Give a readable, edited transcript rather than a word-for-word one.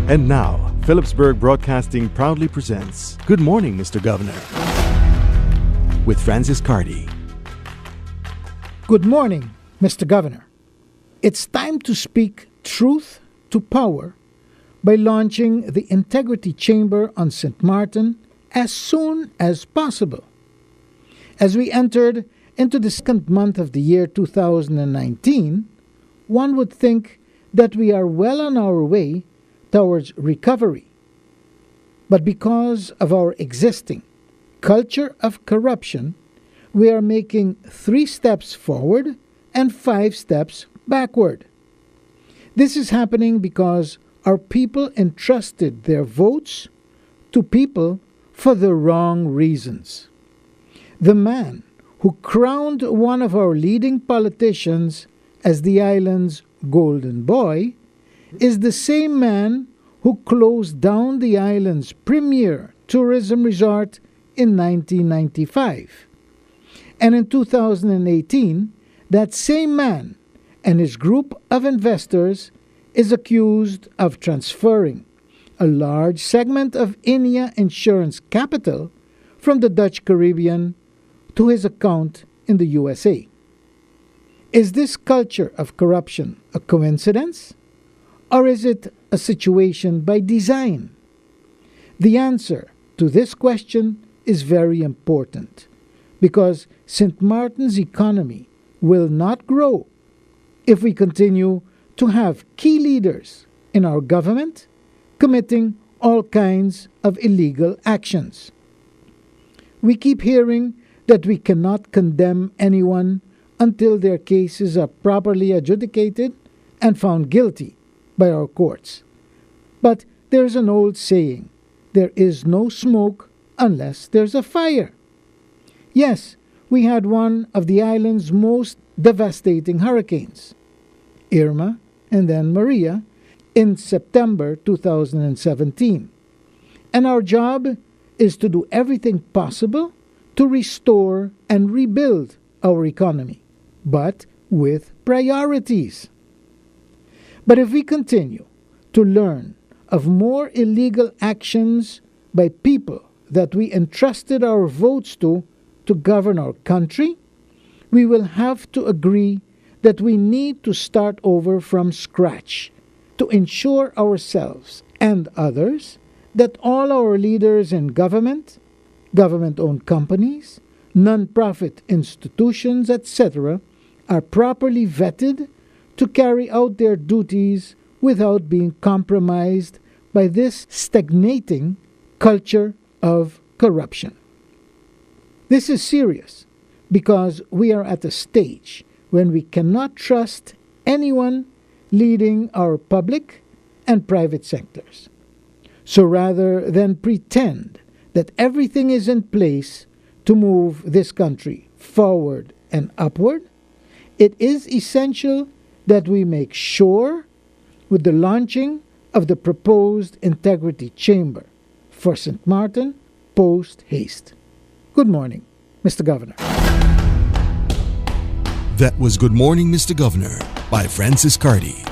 And now, Philipsburg Broadcasting proudly presents Good Morning, Mr. Governor, with Francis Carty. Good morning, Mr. Governor. It's time to speak truth to power by launching the Integrity Chamber on St. Martin as soon as possible. As we entered into the second month of the year 2019, one would think that we are well on our way towards recovery. But because of our existing culture of corruption, we are making 3 steps forward and 5 steps backward. This is happening because our people entrusted their votes to people for the wrong reasons. The man who crowned one of our leading politicians as the island's golden boy is the same man who closed down the island's premier tourism resort in 1995. And in 2018, that same man and his group of investors is accused of transferring a large segment of Inia Insurance capital from the Dutch Caribbean to his account in the USA. Is this culture of corruption a coincidence? Or is it a situation by design? The answer to this question is very important because St. Martin's economy will not grow if we continue to have key leaders in our government committing all kinds of illegal actions. We keep hearing that we cannot condemn anyone until their cases are properly adjudicated and found guilty by our courts. But there's an old saying, there is no smoke unless there's a fire. Yes, we had one of the island's most devastating hurricanes, Irma and then Maria, in September 2017. And our job is to do everything possible to restore and rebuild our economy, but with priorities. But if we continue to learn of more illegal actions by people that we entrusted our votes to govern our country, we will have to agree that we need to start over from scratch to ensure ourselves and others that all our leaders in government, government-owned companies, non-profit institutions, etc., are properly vetted to carry out their duties without being compromised by this stagnating culture of corruption. This is serious because we are at a stage when we cannot trust anyone leading our public and private sectors. So rather than pretend that everything is in place to move this country forward and upward, it is essential that we make sure with the launching of the proposed Integrity Chamber for St. Martin post haste. Good morning, Mr. Governor. That was Good Morning, Mr. Governor by Francis Carty.